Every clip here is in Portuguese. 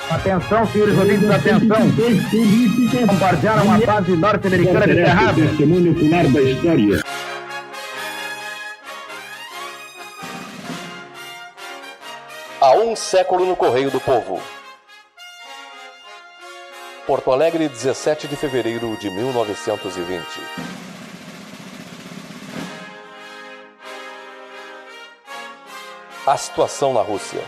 Atenção, senhores ouvintes, atenção. Bombardearam a base norte-americana de Cerrado. Testemunho ocular da história. Há um século no Correio do Povo. Porto Alegre, 17 de fevereiro de 1920. A situação na Rússia.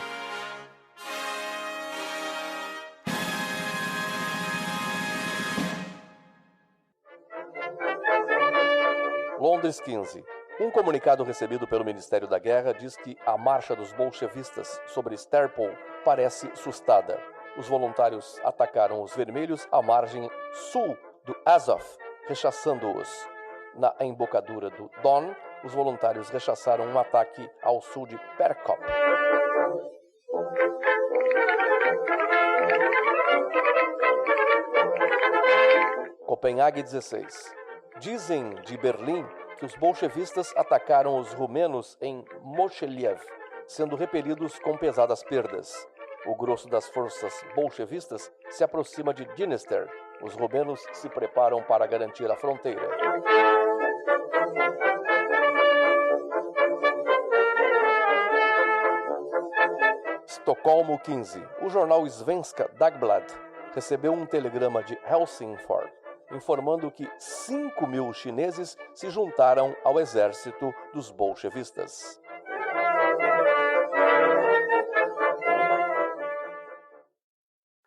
Londres, 15. Um comunicado recebido pelo Ministério da Guerra diz que a marcha dos bolchevistas sobre Sterpol parece sustada. Os voluntários atacaram os vermelhos à margem sul do Azov, rechaçando-os. Na embocadura do Don, os voluntários rechaçaram um ataque ao sul de Perkop. Copenhague, 16. Dizem de Berlim que os bolchevistas atacaram os rumenos em Mocheliev, sendo repelidos com pesadas perdas. O grosso das forças bolchevistas se aproxima de Dniester. Os rumenos se preparam para garantir a fronteira. Estocolmo, 15. O jornal Svenska Dagblad recebeu um telegrama de Helsingfors, informando que 5.000 chineses se juntaram ao exército dos bolchevistas.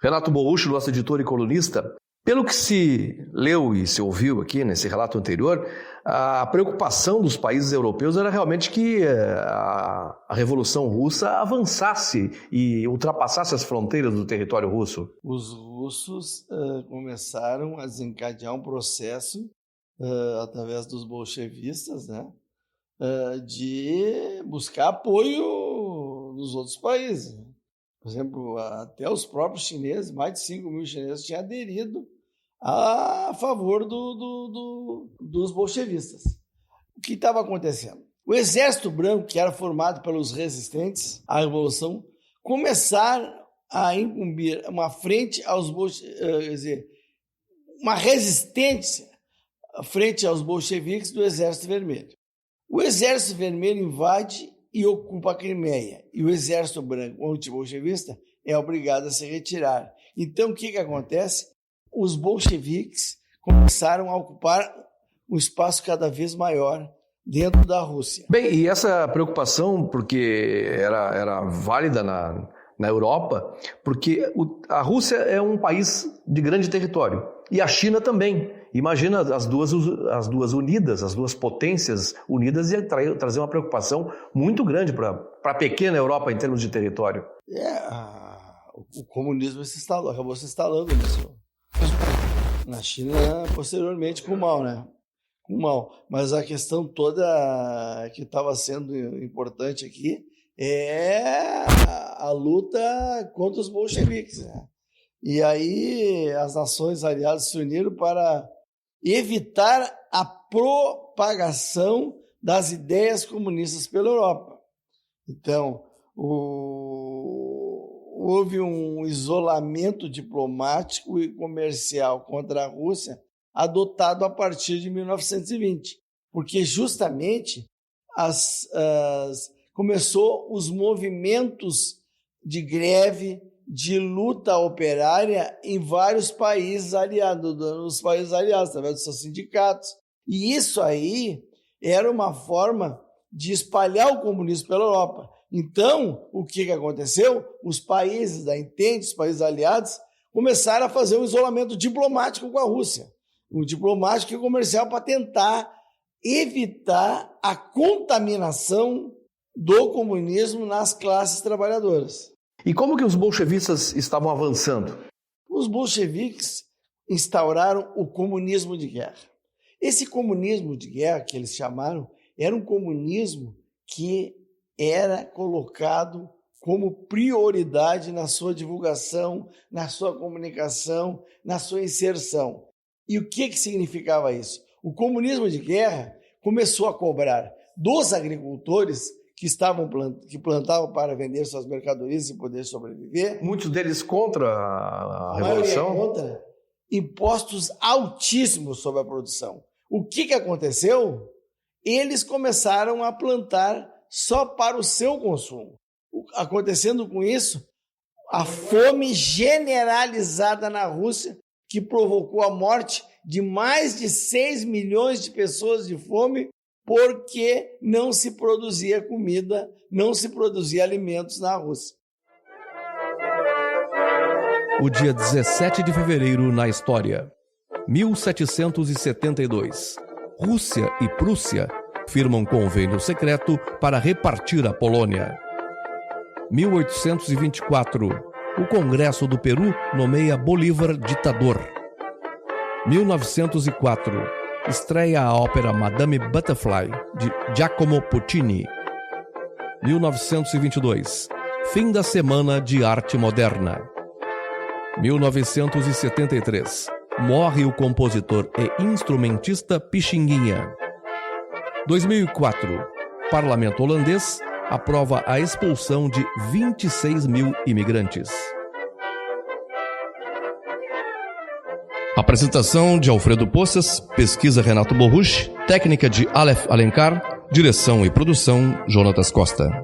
Renato Borucci, nosso editor e colunista, pelo que se leu e se ouviu aqui nesse relato anterior, a preocupação dos países europeus era realmente que a Revolução Russa avançasse e ultrapassasse as fronteiras do território russo. Os russos começaram a desencadear um processo, através dos bolchevistas, né, de buscar apoio nos outros países. Por exemplo, até os próprios chineses, mais de 5.000 chineses tinham aderido a favor dos bolchevistas. O que estava acontecendo? O Exército Branco, que era formado pelos resistentes à Revolução, começaram a incumbir uma frente aos uma resistência frente aos bolcheviques do Exército Vermelho. O Exército Vermelho invade e ocupa a Crimeia, e o Exército Branco antibolchevista é obrigado a se retirar. Então, o que acontece? Os bolcheviques começaram a ocupar um espaço cada vez maior dentro da Rússia. Bem, e essa preocupação, porque era válida na Europa, porque a Rússia é um país de grande território, e a China também. Imagina as duas unidas, as duas potências unidas, ia trazer uma preocupação muito grande para a pequena Europa em termos de território. O comunismo acabou se instalando na China posteriormente com o Mao, né? Com o Mao. Mas a questão toda que estava sendo importante aqui é a luta contra os bolcheviques, né? E aí as nações aliadas se uniram para evitar a propagação das ideias comunistas pela Europa. Então, houve um isolamento diplomático e comercial contra a Rússia adotado a partir de 1920, porque justamente começou os movimentos de greve, de luta operária em vários países aliados, através dos seus sindicatos. E isso aí era uma forma de espalhar o comunismo pela Europa. Então, o que aconteceu? Os países da Entente, os países aliados, começaram a fazer um isolamento diplomático com a Rússia. Um diplomático e comercial para tentar evitar a contaminação do comunismo nas classes trabalhadoras. E como que os bolchevistas estavam avançando? Os bolcheviques instauraram o comunismo de guerra. Esse comunismo de guerra, que eles chamaram, era um comunismo que era colocado como prioridade na sua divulgação, na sua comunicação, na sua inserção. E o que significava isso? O comunismo de guerra começou a cobrar dos agricultores que plantavam para vender suas mercadorias e poder sobreviver. Muitos deles contra a maioria Revolução. contra impostos altíssimos sobre a produção. O que aconteceu? Eles começaram a plantar só para o seu consumo. Acontecendo com isso, a fome generalizada na Rússia, que provocou a morte de mais de 6 milhões de pessoas de fome, porque não se produzia comida, não se produzia alimentos na Rússia. O dia 17 de fevereiro na história. 1772. Rússia e Prússia firmam convênio secreto para repartir a Polônia. 1824. O Congresso do Peru nomeia Bolívar ditador. 1904. Estreia a ópera Madame Butterfly, de Giacomo Puccini. 1922. Fim da Semana de Arte Moderna. 1973. Morre o compositor e instrumentista Pixinguinha. 2004. Parlamento holandês aprova a expulsão de 26 mil imigrantes. Apresentação de Alfredo Poças, pesquisa Renato Borruch, técnica de Aleph Alencar, direção e produção Jonatas Costa.